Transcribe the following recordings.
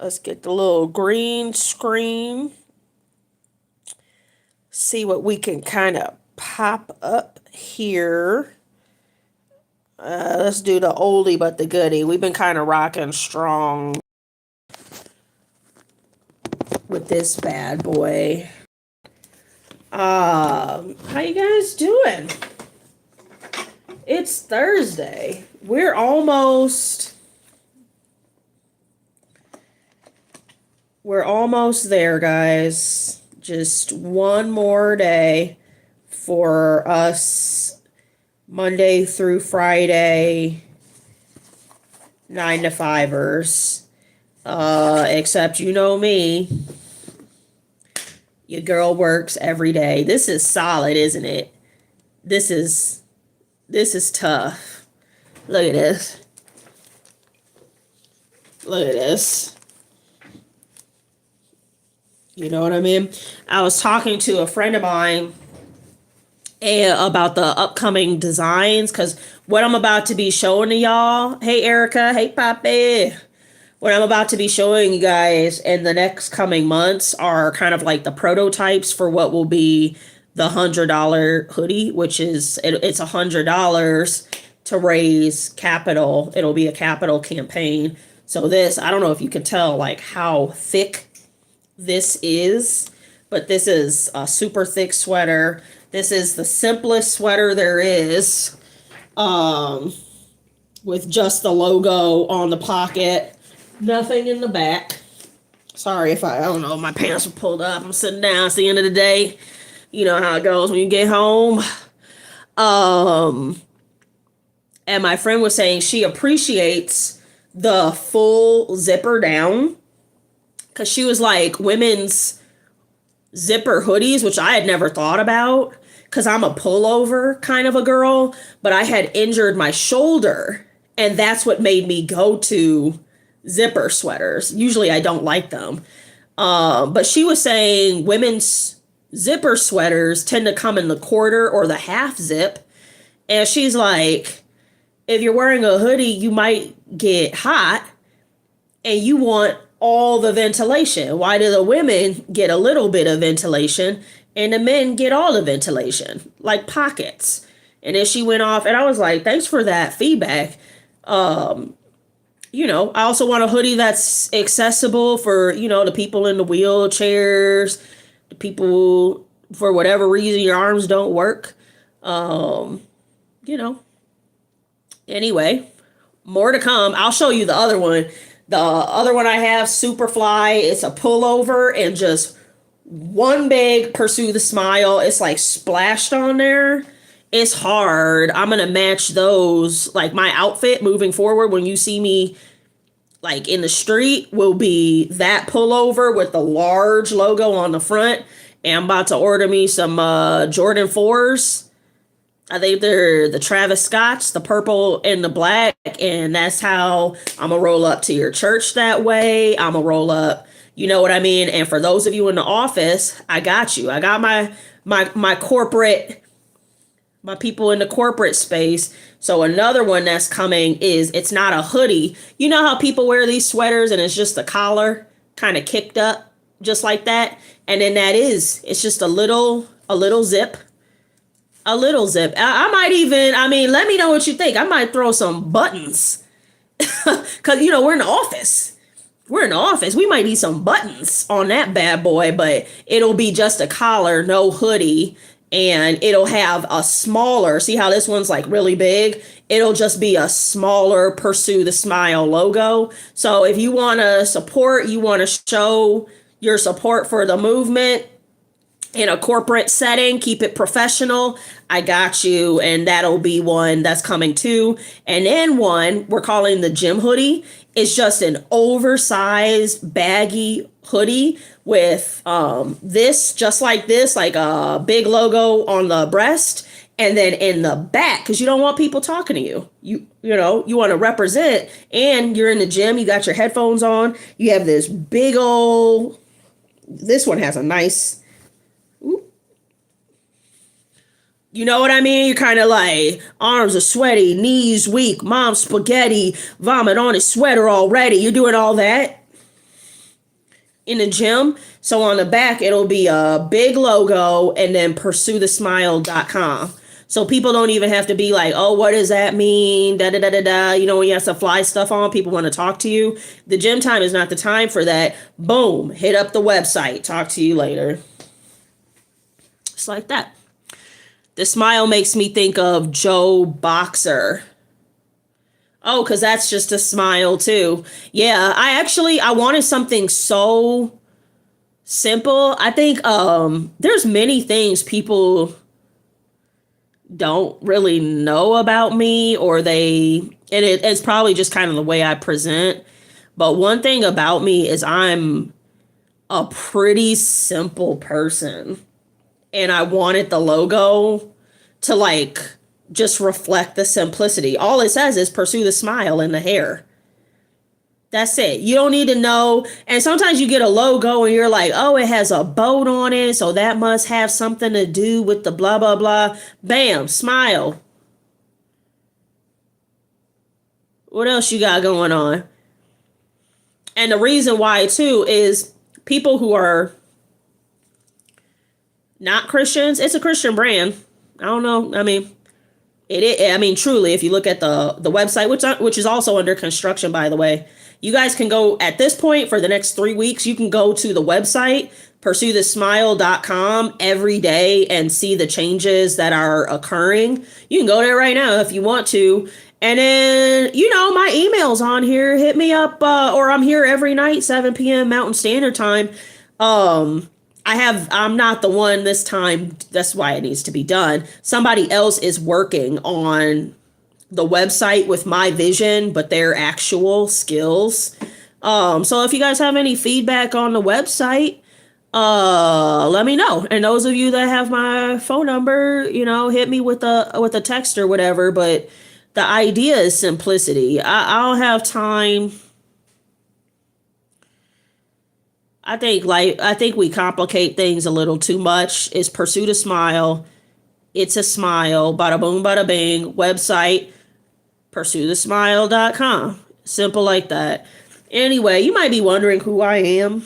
Let's get the little green screen. See what we can kind of pop up here. Let's do the oldie but the goodie. We've been kind of rocking strong with this bad boy. How you guys doing? It's Thursday. We're almost there, guys. Just one more day for us, Monday through Friday, 9 to 5ers. Except you know me, your girl works every day. This is solid, isn't it? This is tough. Look at this. Look at this. You know what I mean? I was talking to a friend of mine about the upcoming designs, because what I'm about to be showing to y'all, hey Erica, hey Papi, what I'm about to be showing you guys in the next coming months are kind of like the prototypes for what will be the $100 hoodie, which is, it's $100 to raise capital. It'll be a capital campaign. So this, I don't know if you can tell like how thick this is, but this is a super thick sweater. This is the simplest sweater there is, with just the logo on the pocket, nothing in the back. Sorry if I don't know, my pants were pulled up. I'm sitting down. It's the end of the day. You know how it goes when you get home. And my friend was saying she appreciates the full zipper down, because she was like, women's zipper hoodies, which I had never thought about, because I'm a pullover kind of a girl, but I had injured my shoulder, and that's what made me go to zipper sweaters. Usually I don't like them. But she was saying women's zipper sweaters tend to come in the quarter or the half zip. And she's like, if you're wearing a hoodie, you might get hot and you want all the ventilation. Why do the women get a little bit of ventilation and the men get all the ventilation, like pockets? And then she went off, and I was like, thanks for that feedback. You know, I also want a hoodie that's accessible for, you know, the people in the wheelchairs, the people, for whatever reason, your arms don't work. You know, anyway, more to come. I'll show you the other one. The other one I have, Superfly, it's a pullover and just one big Pursue the Smile. It's like splashed on there. It's hard. I'm going to match those. Like my outfit moving forward, when you see me like in the street, will be that pullover with the large logo on the front. And I'm about to order me some Jordan 4s. I think they're the Travis Scotts, the purple and the black. And that's how I'm going to roll up to your church that way. I'm going to roll up, you know what I mean? And for those of you in the office, I got you. I got my corporate, my people in the corporate space. So another one that's coming is, it's not a hoodie. You know how people wear these sweaters and it's just the collar kind of kicked up just like that? And then it's just a little zip. A little zip. I might even, I mean, let me know what you think. I might throw some buttons. Because, you know, we're in the office. We might need some buttons on that bad boy, but it'll be just a collar, no hoodie. And it'll have a smaller, see how this one's like really big? It'll just be a smaller Pursue the Smile logo. So if you want to support, you want to show your support for the movement in a corporate setting, keep it professional, I got you. And that'll be one that's coming too. And then one we're calling the gym hoodie. It's just an oversized baggy hoodie with this, just like this, like a big logo on the breast. And then in the back, because you don't want people talking to you. You know, you want to represent, and you're in the gym, you got your headphones on, you have this big old, this one has a nice, you know what I mean? You're kind of like, arms are sweaty, knees weak, mom spaghetti, vomit on his sweater already. You're doing all that. in the gym. So on the back, it'll be a big logo and then PursueTheSmile.com. So people don't even have to be like, oh, what does that mean? Da da da da da. You know, when you have to fly stuff on, people want to talk to you. The gym time is not the time for that. Boom, hit up the website. Talk to you later. It's like that. The smile makes me think of Joe Boxer. Oh, because that's just a smile too. Yeah, I wanted something so simple. I think there's many things people don't really know about me, or it's probably just kind of the way I present. But one thing about me is I'm a pretty simple person, and I wanted the logo to like just reflect the simplicity. All it says is Pursue the Smile in the hair. That's it. You don't need to know. And sometimes you get a logo and you're like, oh, it has a boat on it, so that must have something to do with the blah, blah, blah. Bam, smile. What else you got going on? And the reason why, too, is people who are not Christians, it's a Christian brand. I don't know. I mean, truly, if you look at the website, which is also under construction, by the way, you guys can go at this point for the next 3 weeks. You can go to the website, PursueTheSmile.com every day and see the changes that are occurring. You can go there right now if you want to. And then, my email's on here. Hit me up, or I'm here every night, 7 p.m. Mountain Standard Time. I'm not the one this time. That's why it needs to be done. Somebody else is working on the website with my vision, but their actual skills. So if you guys have any feedback on the website, let me know. And those of you that have my phone number, hit me with a text or whatever. But the idea is simplicity. I don't have time. I think we complicate things a little too much. It's Pursue the Smile. It's a smile. Bada boom, bada bing. Website, PursueTheSmile.com. Simple like that. Anyway, you might be wondering who I am.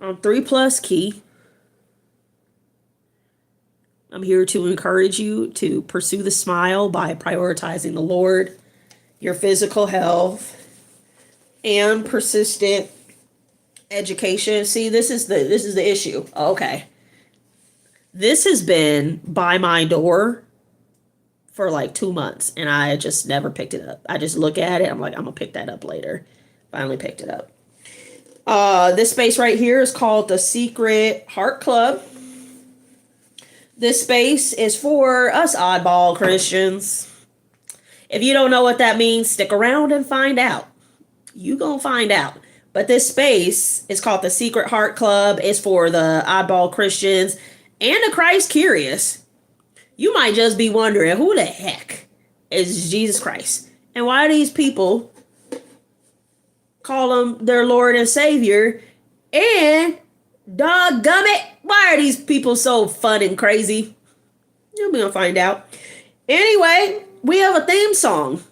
I'm ThreePlusKei. I'm here to encourage you to pursue the smile by prioritizing the Lord, your physical health, and persistent education. See, this is the issue. Okay. This has been by my door for like 2 months, and I just never picked it up. I just look at it. I'm like, I'm going to pick that up later. Finally picked it up. This space right here is called the Secret Heart Club. This space is for us oddball Christians. If you don't know what that means, stick around and find out. You gonna find out. But this space is called the Secret Heart Club. It's for the oddball Christians and the Christ curious. You might just be wondering, who the heck is Jesus Christ? And why do these people call him their Lord and Savior? And doggone, why are these people so fun and crazy? You'll be gonna find out. Anyway, we have a theme song.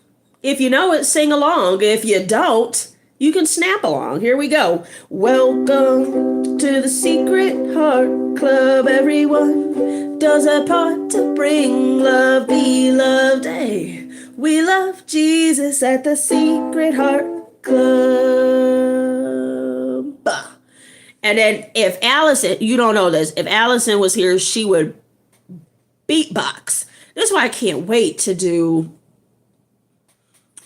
If you know it, sing along. If you don't, you can snap along. Here we go. Welcome to the Secret Heart Club. Everyone does a part to bring love, be loved. Hey, we love Jesus at the Secret Heart Club. And then if Allison, you don't know this, if Allison was here, she would beatbox. That's why I can't wait to do.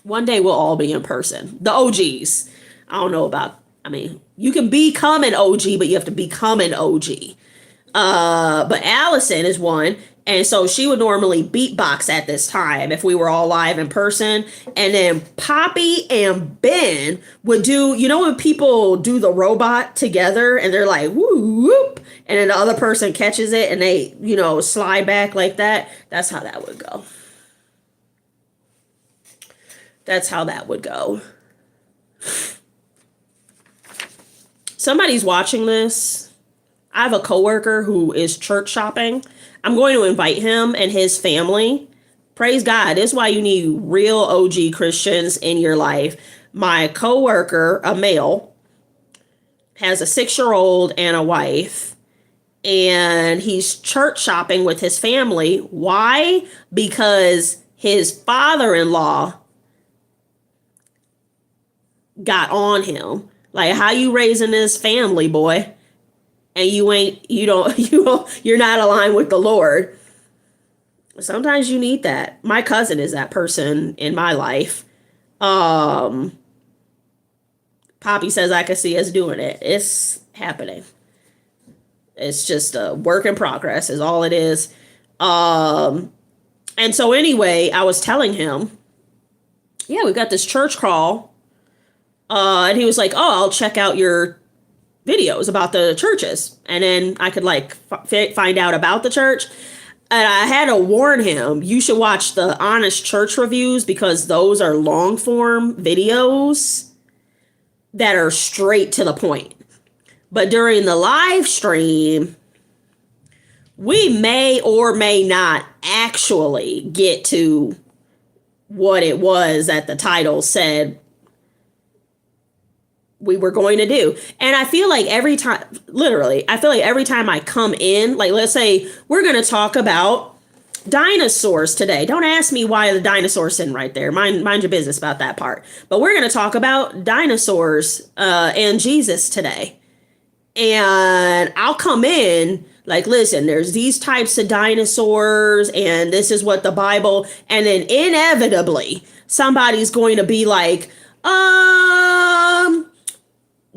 One day we'll all be in person. The OGs. I don't know about, you can become an OG, but you have to become an OG. But Allison is one. And so she would normally beatbox at this time if we were all live in person. And then Poppy and Ben would do, when people do the robot together and they're like, whoop, whoop. And then the other person catches it and they, slide back like that. That's how that would go. That's how that would go. Somebody's watching this. I have a coworker who is church shopping. I'm going to invite him and his family. Praise God. This is why you need real OG Christians in your life. My coworker, a male, has a 6-year-old and a wife, and he's church shopping with his family. Why? Because his father-in-law got on him. Like, how you raising this family, boy? And you're not aligned with the Lord. Sometimes you need that. My cousin is that person in my life. Poppy says I can see us doing it. It's happening. It's just a work in progress is all it is. And so anyway, I was telling him, yeah, we got this church crawl. And he was like, oh, I'll check out your videos about the churches. And then I could like find out about the church. And I had to warn him, you should watch the Honest Church reviews, because those are long form videos that are straight to the point. But during the live stream, we may or may not actually get to what it was that the title said we were going to do. And I feel like every time I come in, like, let's say we're going to talk about dinosaurs today. Don't ask me why the dinosaur's sitting right there. Mind your business about that part. But we're going to talk about dinosaurs and Jesus today. And I'll come in like, listen, there's these types of dinosaurs, and this is what the Bible, and then inevitably somebody's going to be like,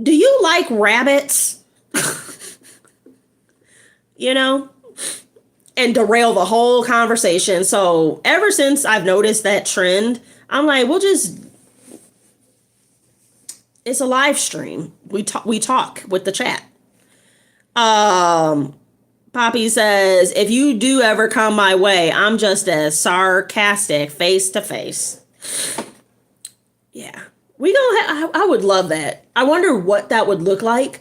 do you like rabbits? You know, and derail the whole conversation. So ever since I've noticed that trend, I'm like, it's a live stream. We talk with the chat. Poppy says, if you do ever come my way, I'm just as sarcastic face to face. Yeah. I would love that. I wonder what that would look like.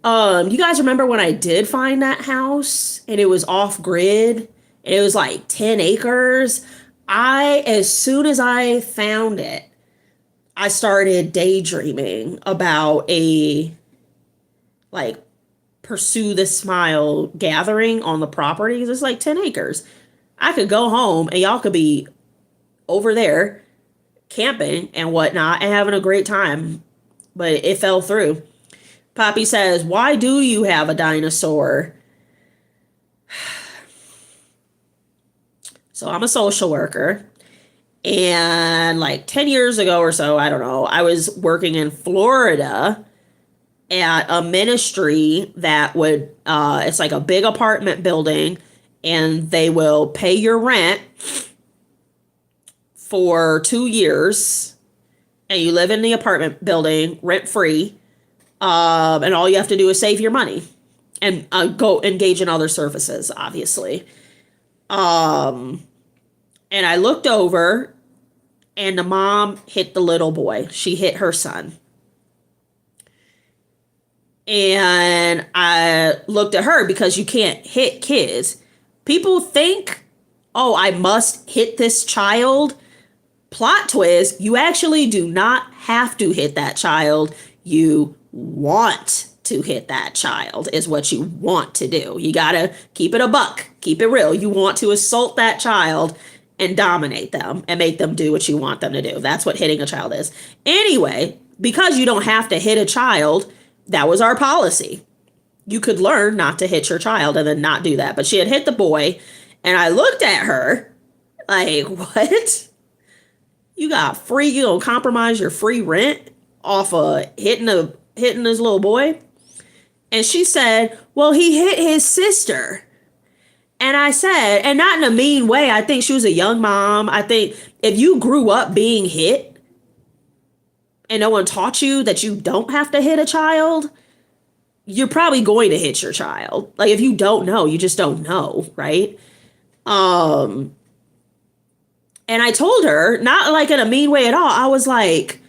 You guys remember when I did find that house and it was off grid and it was like 10 acres? As soon as I found it, I started daydreaming about a like Pursue the Smile gathering on the property. It's like 10 acres. I could go home and y'all could be over there camping and whatnot and having a great time. But it fell through. Poppy says, why do you have a dinosaur? So I'm a social worker. And like 10 years ago or so, I don't know, I was working in Florida at a ministry that would, it's like a big apartment building, and they will pay your rent for 2 years, and you live in the apartment building rent free, and all you have to do is save your money and go engage in other services, obviously. And I looked over, and the mom hit the little boy. She hit her son. And I looked at her, because you can't hit kids. People think, oh, I must hit this child. Plot twist, you actually do not have to hit that child. You want to hit that child is what you want to do. You gotta keep it a buck, keep it real. You want to assault that child and dominate them and make them do what you want them to do. That's what hitting a child is. Anyway, because you don't have to hit a child, that was our policy. You could learn not to hit your child and then not do that. But she had hit the boy, and I looked at her like, what? You gonna compromise your free rent off of hitting this little boy? And she said, well, he hit his sister. And I said, and not in a mean way, I think she was a young mom. I think if you grew up being hit and no one taught you that you don't have to hit a child, you're probably going to hit your child. Like, if you don't know, you just don't know, right? And I told her, not like in a mean way at all, I was like,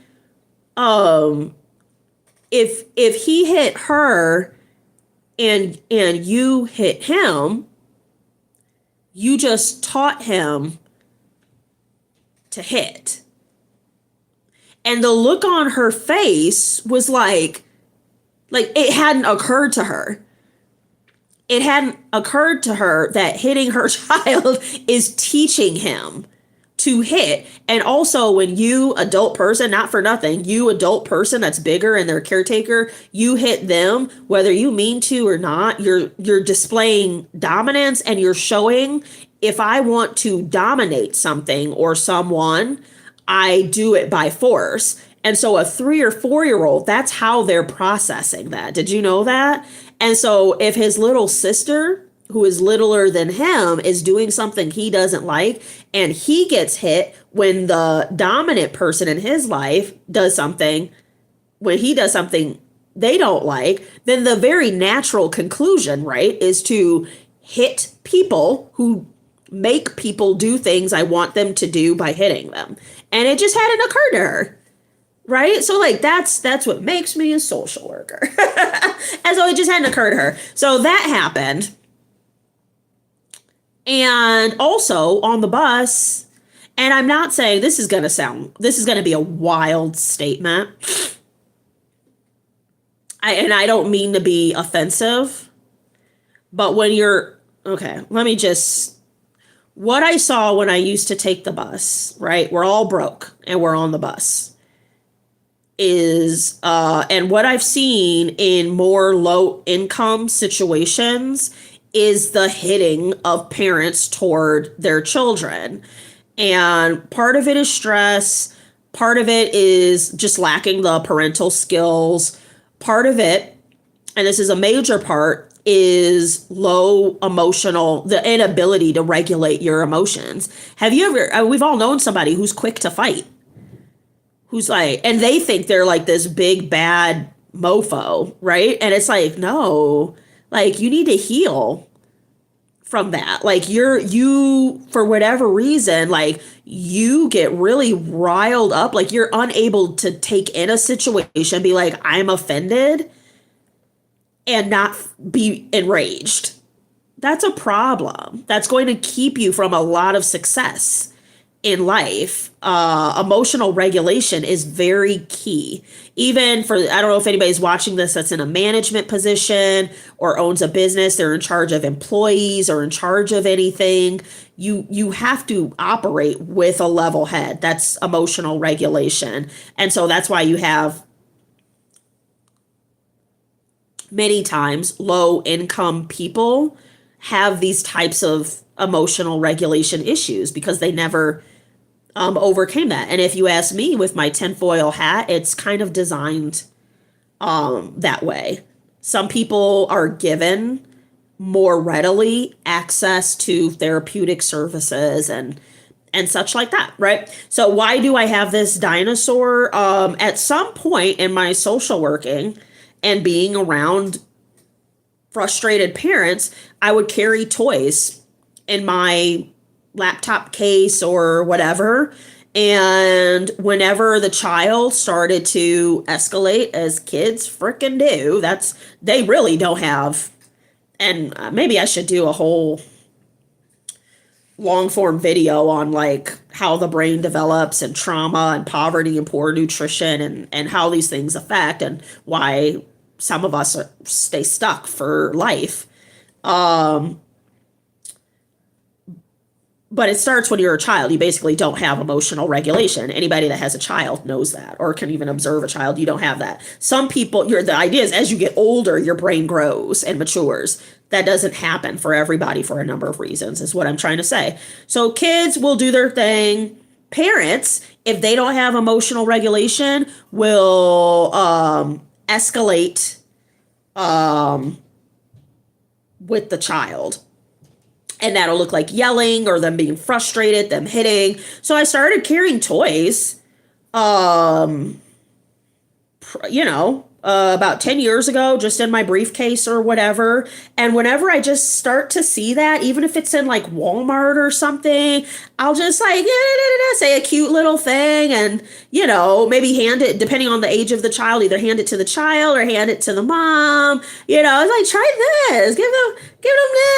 if he hit her and you hit him, you just taught him to hit. And the look on her face was like it hadn't occurred to her. It hadn't occurred to her that hitting her child is teaching him to hit. And also, when you adult person, not for nothing, you adult person that's bigger and their caretaker, you hit them, whether you mean to or not, you're displaying dominance, and you're showing, if I want to dominate something or someone, I do it by force. And so a 3 or 4-year-old, that's how they're processing that. Did you know that? And so if his little sister, who is littler than him, is doing something he doesn't like, and he gets hit when the dominant person in his life does something, when he does something they don't like, then the very natural conclusion, right, is to hit people who make people do things I want them to do by hitting them. And it just hadn't occurred to her. Right? So like that's what makes me a social worker. And so it just hadn't occurred to her. So that happened. And also on the bus, and I'm not saying this is going to be a wild statement. I don't mean to be offensive, but when what I saw when I used to take the bus, right? We're all broke and we're on the bus. And what I've seen in more low income situations is the hitting of parents toward their children. And part of it is stress. Part of it is just lacking the parental skills. Part of it, and this is a major part, is the inability to regulate your emotions. We've all known somebody who's quick to fight. Who's like, and they think they're like this big bad mofo, right? And it's like, no, like you need to heal from that. Like you for whatever reason, like you get really riled up, like you're unable to take in a situation, be like, I'm offended, and not be enraged. That's a problem. That's going to keep you from a lot of success in life. Emotional regulation is very key. Even for, I don't know if anybody's watching this that's in a management position or owns a business, they're in charge of employees or in charge of anything. You have to operate with a level head. That's emotional regulation. And so that's why you have many times low income people have these types of emotional regulation issues because they never overcame that. And if you ask me, with my tinfoil hat, it's kind of designed that way. Some people are given more readily access to therapeutic services and such like that, right? So why do I have this dinosaur? At some point in my social working and being around frustrated parents, I would carry toys in my laptop case or whatever. And whenever the child started to escalate, as kids frickin' do, they really don't have, and maybe I should do a whole long form video on like how the brain develops and trauma and poverty and poor nutrition and how these things affect and why some of us stay stuck for life. But it starts when you're a child. You basically don't have emotional regulation. Anybody that has a child knows that, or can even observe a child. You don't have that. Some people, the idea is as you get older, your brain grows and matures. That doesn't happen for everybody for a number of reasons, is what I'm trying to say. So kids will do their thing. Parents, if they don't have emotional regulation, will escalate with the child. And that'll look like yelling or them being frustrated, them hitting. So I started carrying toys, about 10 years ago, just in my briefcase or whatever. And whenever I just start to see that, even if it's in like Walmart or something, I'll just like, say a cute little thing and, maybe hand it, depending on the age of the child, either hand it to the child or hand it to the mom. It's like, try this, give them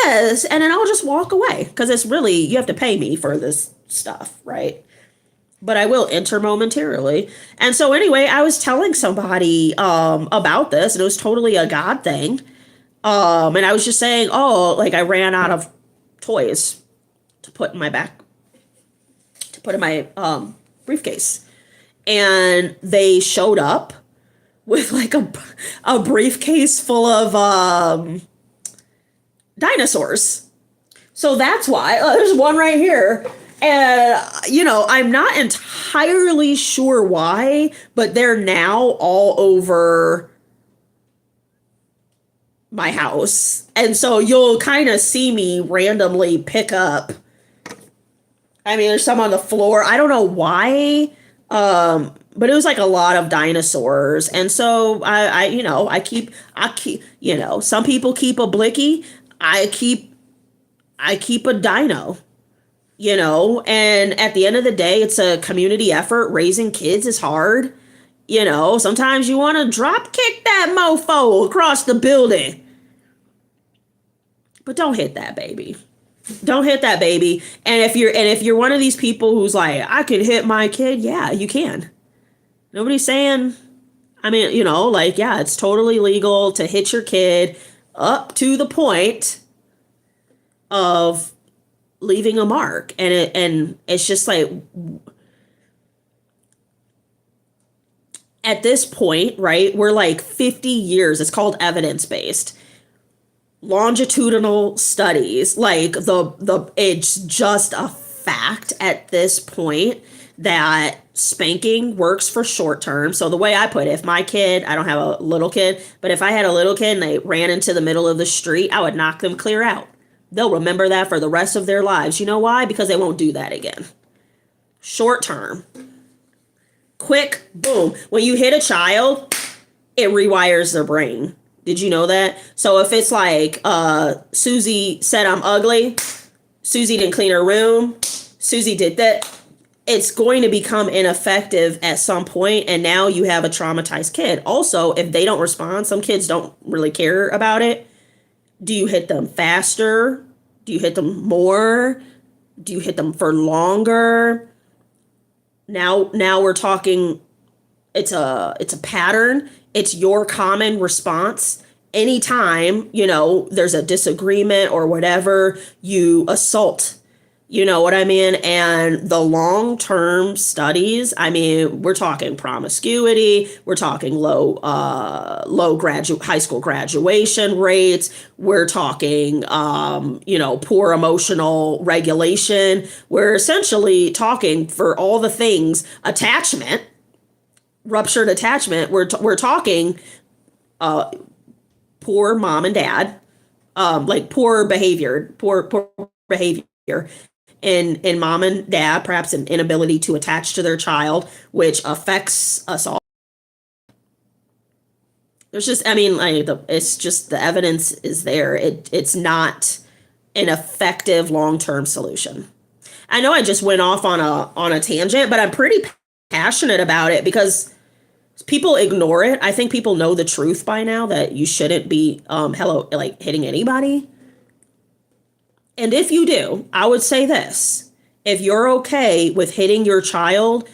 this. And then I'll just walk away because it's really, you have to pay me for this stuff, right? but I will enter momentarily. And so anyway, I was telling somebody about this, and it was totally a God thing. And I was just saying, oh, like I ran out of toys to put in my briefcase. And they showed up with like a briefcase full of dinosaurs. So that's why there's one right here. And, I'm not entirely sure why, but they're now all over my house. And so you'll kind of see me randomly pick up. I mean, there's some on the floor. I don't know why. But it was like a lot of dinosaurs. And so I keep, some people keep a blicky. I keep a dino, and at the end of the day, it's a community effort. Raising kids is hard. Sometimes you want to drop kick that mofo across the building. But don't hit that baby. Don't hit that baby. And if you're one of these people who's like, I could hit my kid, yeah, you can. Nobody's saying, yeah, it's totally legal to hit your kid up to the point of leaving a mark. And it's just like, at this point, right, we're like 50 years, it's called evidence-based. Longitudinal studies, like it's just a fact at this point that spanking works for short term. So the way I put it, if my kid, I don't have a little kid, but if I had a little kid and they ran into the middle of the street, I would knock them clear out. They'll remember that for the rest of their lives. You know why? Because they won't do that again. Short term. Quick, boom. When you hit a child, it rewires their brain. Did you know that? So if it's like Susie said I'm ugly, Susie didn't clean her room, Susie did that, it's going to become ineffective at some point, and now you have a traumatized kid. Also, if they don't respond, some kids don't really care about it. Do you hit them faster? Do you hit them more? Do you hit them for longer? Now we're talking, it's a pattern. It's your common response. Anytime, there's a disagreement or whatever, you assault. You know what I mean? And the long-term studies, we're talking promiscuity, we're talking low high school graduation rates, we're talking, poor emotional regulation. We're essentially talking for all the things, attachment, ruptured attachment. We're talking poor mom and dad, like poor behavior in mom and dad, perhaps an inability to attach to their child, which affects us all. There's just, it's just the evidence is there. It's not an effective long-term solution. I know I just went off on a tangent, but I'm pretty passionate about it because people ignore it. I think people know the truth by now that you shouldn't be hitting anybody. And if you do, I would say this. If you're okay with hitting your child,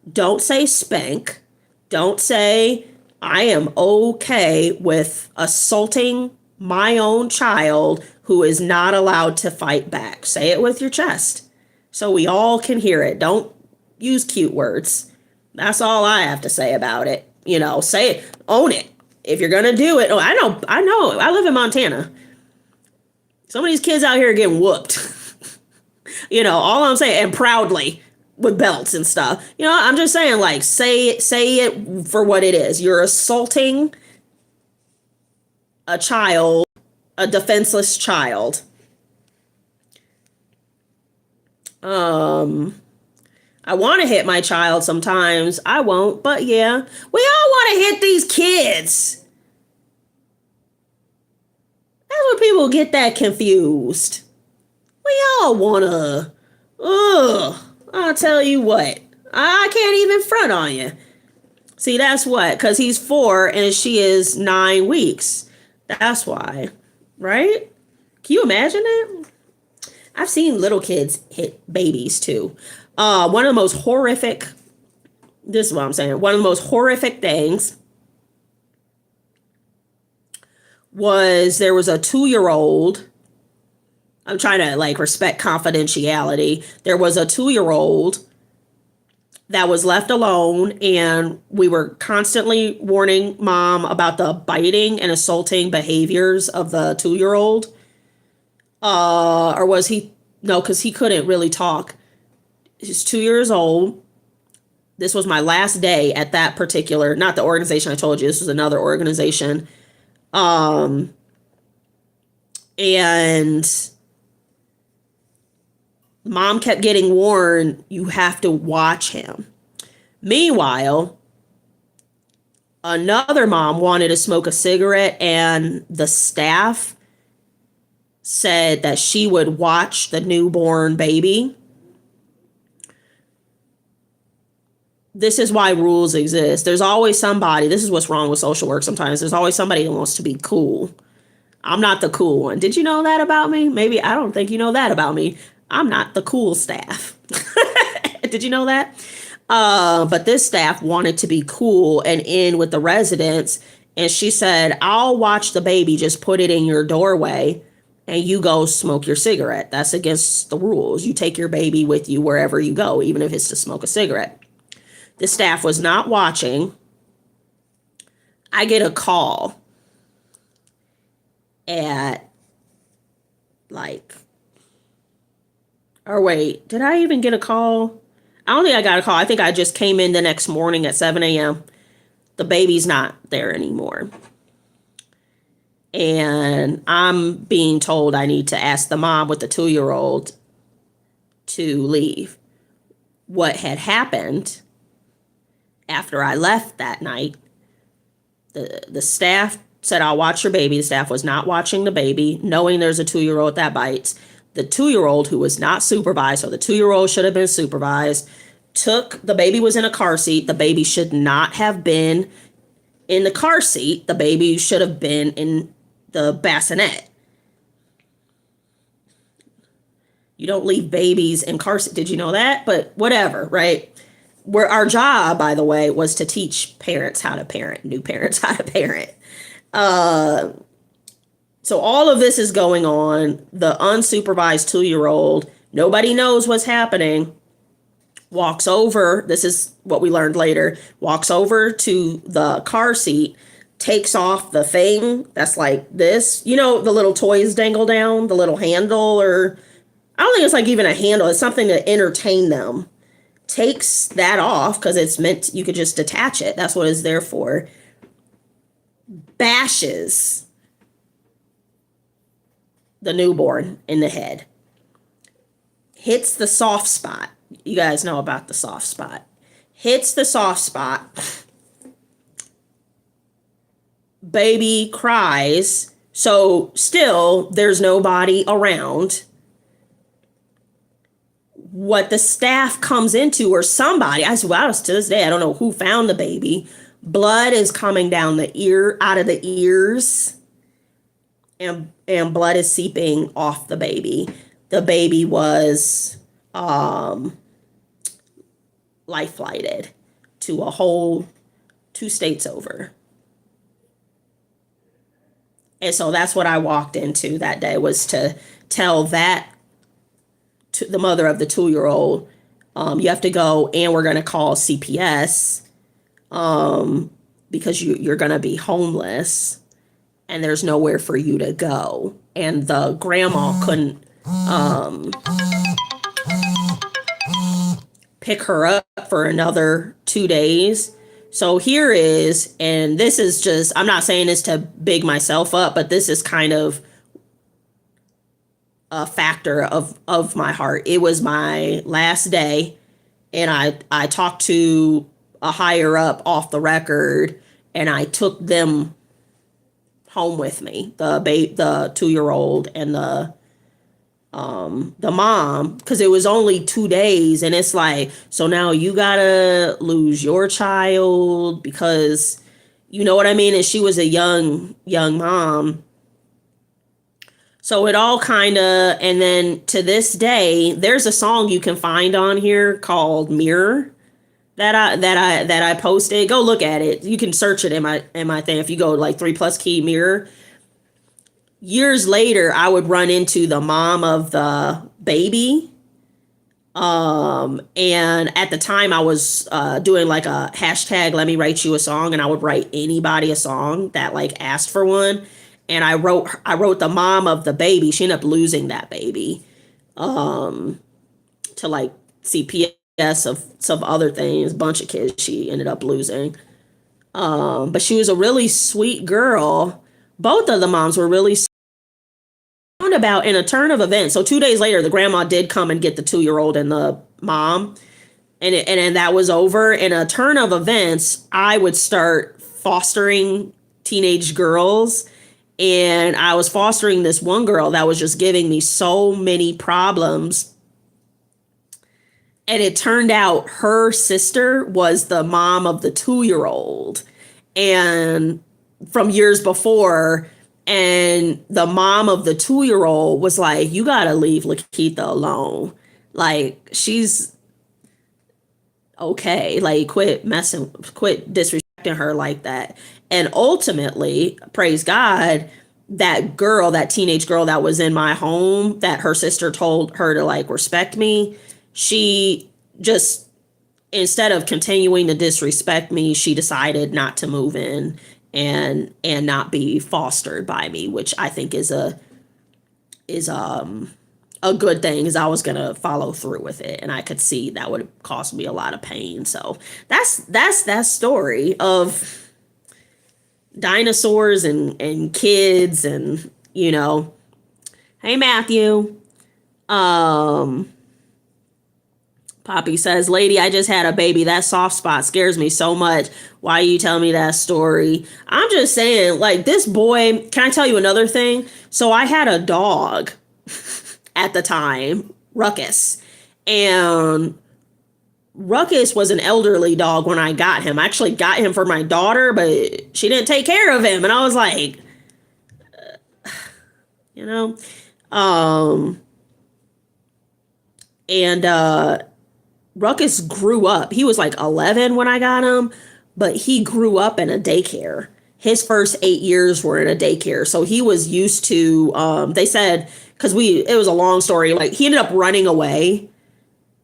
don't say spank. Don't say, I am okay with assaulting my own child who is not allowed to fight back. Say it with your chest so we all can hear it. Don't use cute words. That's all I have to say about it. Say it, own it. If you're going to do it. Oh, I know. I live in Montana. Some of these kids out here are getting whooped. All I'm saying, and proudly with belts and stuff. I'm just saying, like, say it for what it is. You're assaulting a child, a defenseless child. I want to hit my child sometimes. I won't, but yeah. We all want to hit these kids. That's where people get that confused. We all wanna, I'll tell you what, I can't even front on you. See, that's what, because he's 4 and she is 9 weeks. That's why, right? Can you imagine it? I've seen little kids hit babies too. One of the most horrific, this is what I'm saying, one of the most horrific things was there was a 2-year-old. I'm trying to like respect confidentiality. There was a 2-year-old that was left alone, and we were constantly warning mom about the biting and assaulting behaviors of the 2-year-old. Or was he? No, because he couldn't really talk. He's 2 years old. This was my last day at that particular, not the organization I told you, this was another organization. And mom kept getting warned, you have to watch him. Meanwhile, another mom wanted to smoke a cigarette, and the staff said that she would watch the newborn baby. This is why rules exist. There's always somebody, this is what's wrong with social work sometimes. There's always somebody who wants to be cool. I'm not the cool one. Did you know that about me? Maybe, I don't think you know that about me. I'm not the cool staff. Did you know that? But this staff wanted to be cool and in with the residents. And she said, I'll watch the baby, just put it in your doorway and you go smoke your cigarette. That's against the rules. You take your baby with you wherever you go, even if it's to smoke a cigarette. The staff was not watching. I get a call at or wait, did I even get a call? I don't think I got a call. I think I just came in the next morning at 7 a.m. The baby's not there anymore. And I'm being told I need to ask the mom with the 2-year-old to leave. What had happened after I left that night, the staff said, I'll watch your baby. The staff was not watching the baby, knowing there's a 2-year-old that bites. The 2-year-old, who was not supervised, so the 2-year-old should have been supervised, the baby was in a car seat. The baby should not have been in the car seat. The baby should have been in the bassinet. You don't leave babies in car seat. Did you know that? But whatever, right? Our job, by the way, was to teach parents how to parent, new parents how to parent. So all of this is going on. The unsupervised 2-year-old, nobody knows what's happening, walks over. This is what we learned later. Walks over to the car seat, takes off the thing that's like this. You know, the little toys dangle down, the little handle, or I don't think it's like even a handle. It's something to entertain them. Takes that off because it's meant, you could just detach it. That's what it's there for. Bashes the newborn in the head. Hits the soft spot. You guys know about the soft spot. Hits the soft spot. Baby cries. So still, there's nobody around. What the staff comes into, or somebody, I swear, to this day, I don't know who found the baby. Blood is coming down the ear, out of the ears, and blood is seeping off the baby. The baby was life flighted to a whole 2 states over. And so that's what I walked into that day, was to tell that to the mother of the 2-year-old, you have to go, and we're going to call CPS because you're going to be homeless and there's nowhere for you to go. And the grandma couldn't pick her up for another 2 days. So here is, and this is just, I'm not saying this to big myself up, but this is kind of a factor of my heart. It was my last day, and I talked to a higher up off the record, and I took them home with me, the 2-year-old and the mom, because it was only 2 days. And it's like, so now you gotta lose your child, because you know what I mean? And she was a young mom. So it all kind of, and then to this day, there's a song you can find on here called Mirror that I posted. Go look at it. You can search it in my thing. If you go like 3+Kei Mirror. Years later, I would run into the mom of the baby. And at the time I was doing like a hashtag let me write you a song, and I would write anybody a song that like asked for one. And I wrote the mom of the baby. She ended up losing that baby to like CPS of some other things, bunch of kids she ended up losing. But she was a really sweet girl. Both of the moms were really about in a turn of events. So 2 days later, the grandma did come and get the 2-year-old and the mom, and that was over. In a turn of events, I would start fostering teenage girls, and I was fostering this one girl that was just giving me so many problems. And it turned out her sister was the mom of the 2-year-old, and from years before. And the mom of the 2-year-old was like, you gotta leave Lakeitha alone. Like, she's okay. Like, quit disrespecting her like that. And ultimately, praise God, that girl, that teenage girl that was in my home, that her sister told her to like respect me, she just, instead of continuing to disrespect me, she decided not to move in and not be fostered by me, which I think is a good thing, because I was gonna follow through with it, and I could see that would cause me a lot of pain. So that's that story of dinosaurs and kids, and hey Matthew. Poppy says, lady, I just had a baby. That soft spot scares me so much. Why you tell me that story? I'm just saying, like, this boy, can I tell you another thing? So I had a dog at the time, Ruckus. And Ruckus was an elderly dog when I got him. I actually got him for my daughter, but she didn't take care of him. And I was like, you know, and Ruckus grew up. He was like 11 when I got him, but he grew up in a daycare. His first 8 years were in a daycare. So he was used to, they said, because it was a long story, like he ended up running away,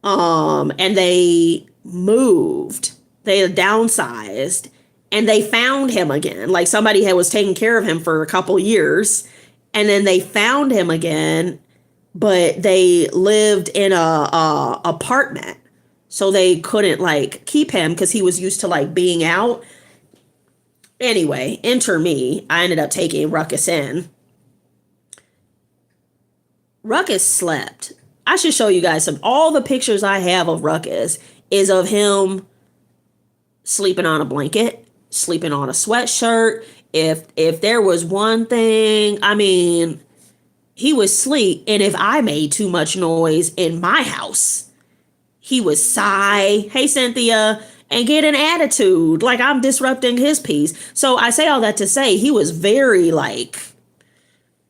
and they moved, they downsized, and they found him again. Like somebody was taking care of him for a couple years, and then they found him again, but they lived in a apartment. So they couldn't like keep him because he was used to like being out. Anyway, enter me. I ended up taking Ruckus in. Ruckus slept. I should show you guys all the pictures I have of Ruckus is of him sleeping on a blanket, sleeping on a sweatshirt. If there was one thing, I mean, he would sleep. And if I made too much noise in my house, he would sigh, hey, Cynthia, and get an attitude like I'm disrupting his peace. So I say all that to say he was very like,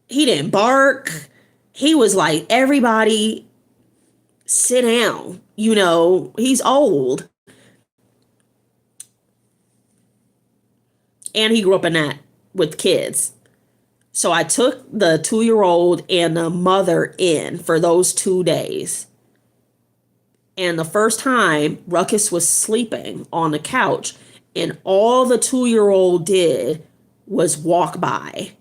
he didn't bark. He was like, everybody sit down. He's old. And he grew up in that with kids. So I took the 2-year-old and the mother in for those 2 days. And the first time, Ruckus was sleeping on the couch, and all the 2-year-old did was walk by,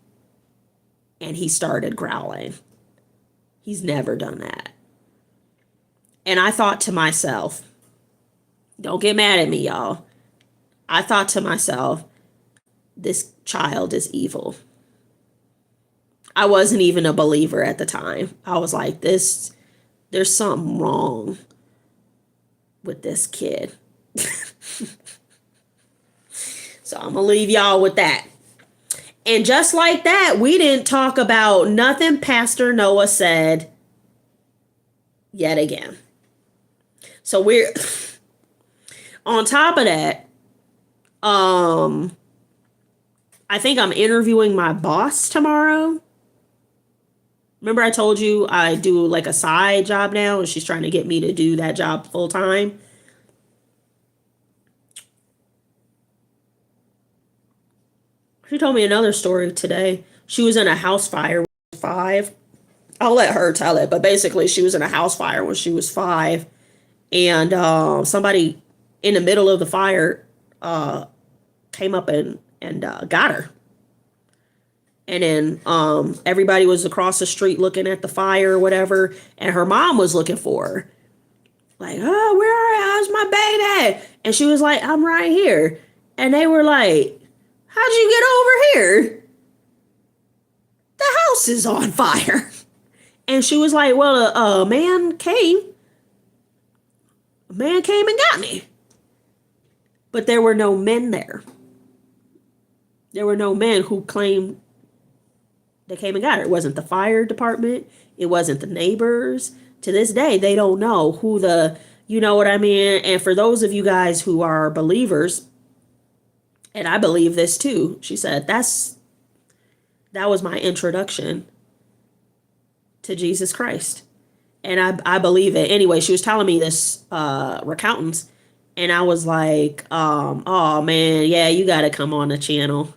and he started growling. He's never done that. And I thought to myself, don't get mad at me, y'all. I thought to myself, this child is evil. I wasn't even a believer at the time. I was like, there's something wrong with this kid. So I'm gonna leave y'all with that. And just like that, we didn't talk about nothing Pastor Noah said yet again. So we're on top of that. I think I'm interviewing my boss tomorrow. Remember I told you I do like a side job now and she's trying to get me to do that job full time? She told me another story today. She was in a house fire when she was 5. I'll let her tell it, but basically she was in a house fire when she was 5, and somebody in the middle of the fire came up and got her. And then everybody was across the street looking at the fire or whatever, and her mom was looking for her. Like, oh, where are you? How's my baby? And she was like, I'm right here. And they were like, how'd you get over here? The house is on fire. And she was like, well, a man came. A man came and got me. But there were no men there. There were no men who claimed they came and got her. It wasn't the fire department. It wasn't the neighbors. To this day, they don't know who you know what I mean? And for those of you guys who are believers, and I believe this too, she said, that was my introduction to Jesus Christ. And I believe it. Anyway, she was telling me this recountance, and I was like, oh man, yeah, you got to come on the channel.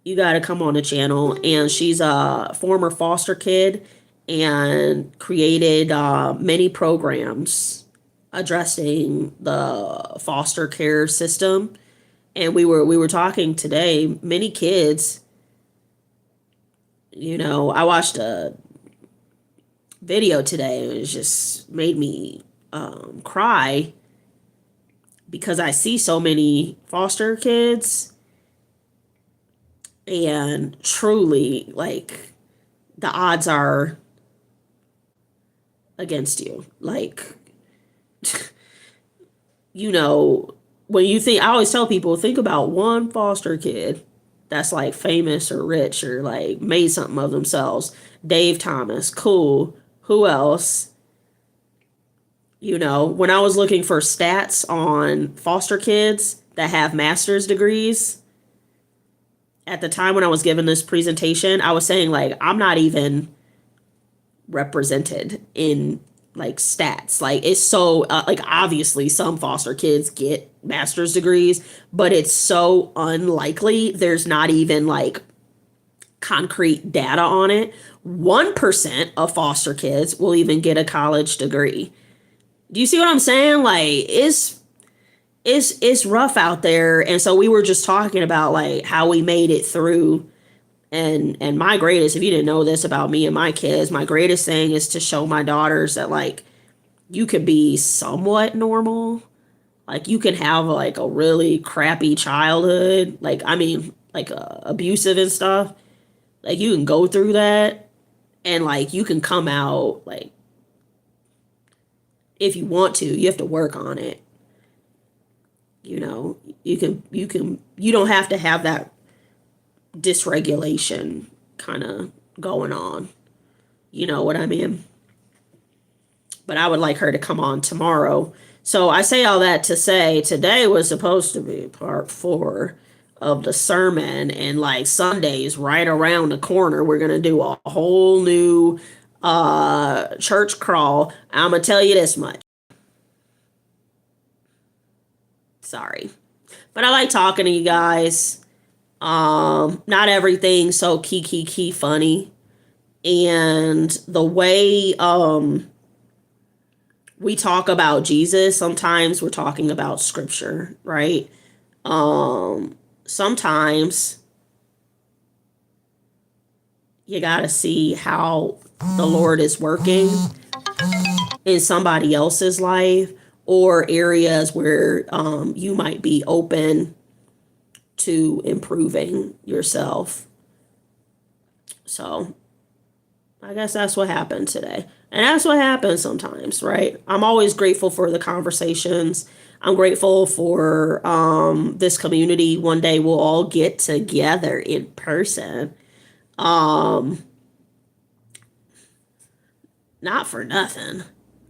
You got to come on the channel. And she's a former foster kid and created many programs addressing the foster care system. And we were talking today, many kids, you know, I watched a video today and it just made me cry because I see so many foster kids, and truly, like, the odds are against you. Like, you know, when you think, I always tell people, think about one foster kid that's like famous or rich or like made something of themselves. Dave Thomas, cool. Who else? You know, when I was looking for stats on foster kids that have master's degrees, at the time when I was given this presentation, I was saying, like, I'm not even represented in like stats. Like, it's so like, obviously some foster kids get master's degrees, but it's so unlikely. There's not even like concrete data on it. 1% of foster kids will even get a college degree. Do you see what I'm saying? Like, it's rough out there. And so we were just talking about like how we made it through. And my greatest, if you didn't know this about me and my kids, my greatest thing is to show my daughters that like you could be somewhat normal. Like, you can have like a really crappy childhood, like, I mean, like abusive and stuff. Like, you can go through that and like you can come out, like, if you want to. You have to work on it. You know, you don't have to have that dysregulation kind of going on. You know what I mean? But I would like her to come on tomorrow. So I say all that to say today was supposed to be part 4 of the sermon, and like Sunday's right around the corner. We're going to do a whole new church crawl. I'm going to tell you this much. Sorry. But I like talking to you guys. Not everything so key funny. And the way we talk about Jesus, sometimes we're talking about scripture, right? Sometimes you gotta see how the Lord is working in somebody else's life, or areas where you might be open to improving yourself. So I guess that's what happened today. And that's what happens sometimes, right? I'm always grateful for the conversations. I'm grateful for this community. One day we'll all get together in person. Not for nothing.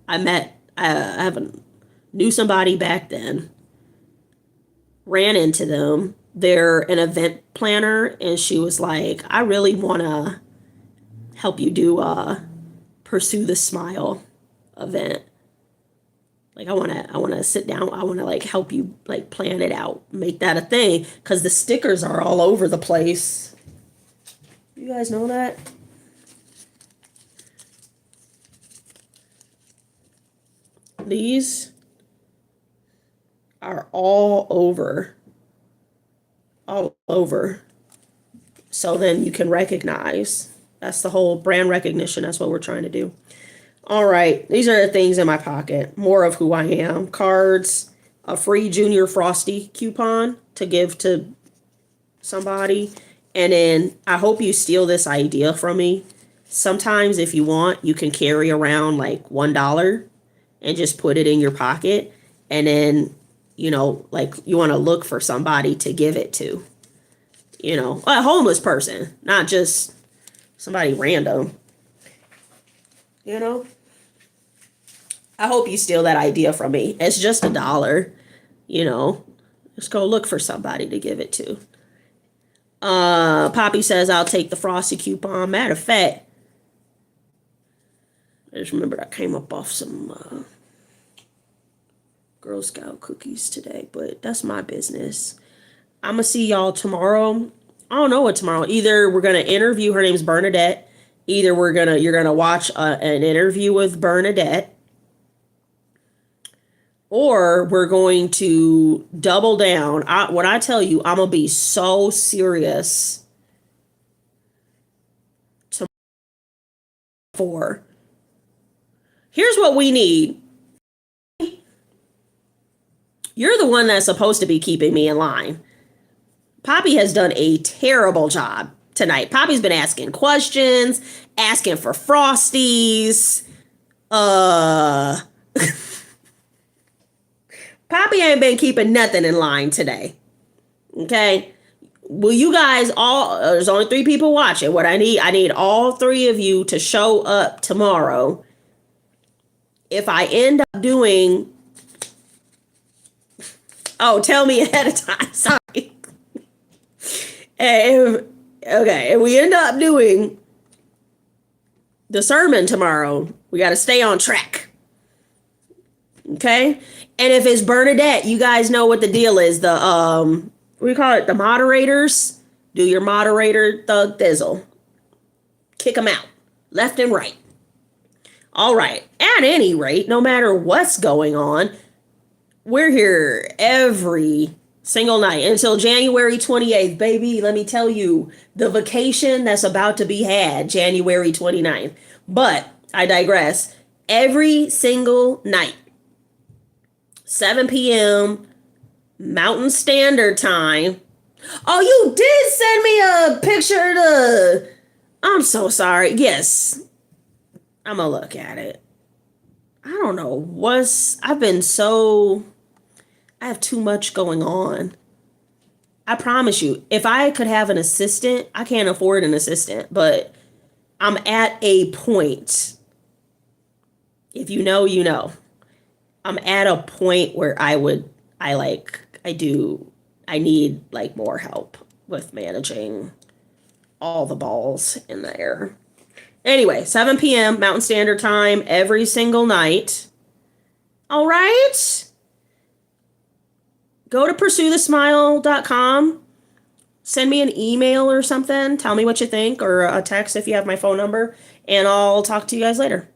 I knew somebody back then, ran into them. They're an event planner, and she was like, I really want to help you do Pursue the Smile event. Like I wanna sit down. I wanna like help you like plan it out, make that a thing, because the stickers are all over the place. You guys know that? These are all over. So then you can recognize. That's the whole brand recognition. That's what we're trying to do. All right. These are the things in my pocket. More of who I am. Cards, a free Junior Frosty coupon to give to somebody. And then I hope you steal this idea from me. Sometimes if you want, you can carry around like $1 and just put it in your pocket. And then, you know, like you want to look for somebody to give it to. You know, a homeless person, not just somebody random. You know? I hope you steal that idea from me. It's just $1. You know, just go look for somebody to give it to. Poppy says I'll take the Frosty coupon. Matter of fact, I just remembered I came up off some Girl Scout cookies today, but that's my business. I'm gonna see y'all tomorrow. I don't know what tomorrow. Either we're gonna interview. Her name's Bernadette. Either you're gonna watch an interview with Bernadette, or we're going to double down. When I tell you, I'm gonna be so serious. Here's what we need. You're the one that's supposed to be keeping me in line. Poppy has done a terrible job tonight. Poppy's been asking questions, asking for Frosties. Poppy ain't been keeping nothing in line today. Okay? Will you guys all, there's only 3 people watching. What I need all 3 of you to show up tomorrow. If I end up doing, tell me ahead of time. Sorry. If we end up doing the sermon tomorrow, we got to stay on track. Okay? And if it's Bernadette, you guys know what the deal is. The, what do you call it? The moderators. Do your moderator thug thizzle. Kick them out. Left and right. All right. At any rate, no matter what's going on, we're here every single night until January 28th, baby. Let me tell you, the vacation that's about to be had, January 29th. But I digress. Every single night, 7 p.m. Mountain Standard Time. Oh, you did send me a picture of the... I'm so sorry. Yes. I'm gonna look at it. I don't know I have too much going on. I promise you, if I could have an assistant, I can't afford an assistant, but I'm at a point. If you know, you know. I'm at a point where I need like more help with managing all the balls in the air. Anyway, 7 p.m. Mountain Standard Time every single night. All right. Go to PursueTheSmile.com. Send me an email or something. Tell me what you think, or a text if you have my phone number. And I'll talk to you guys later.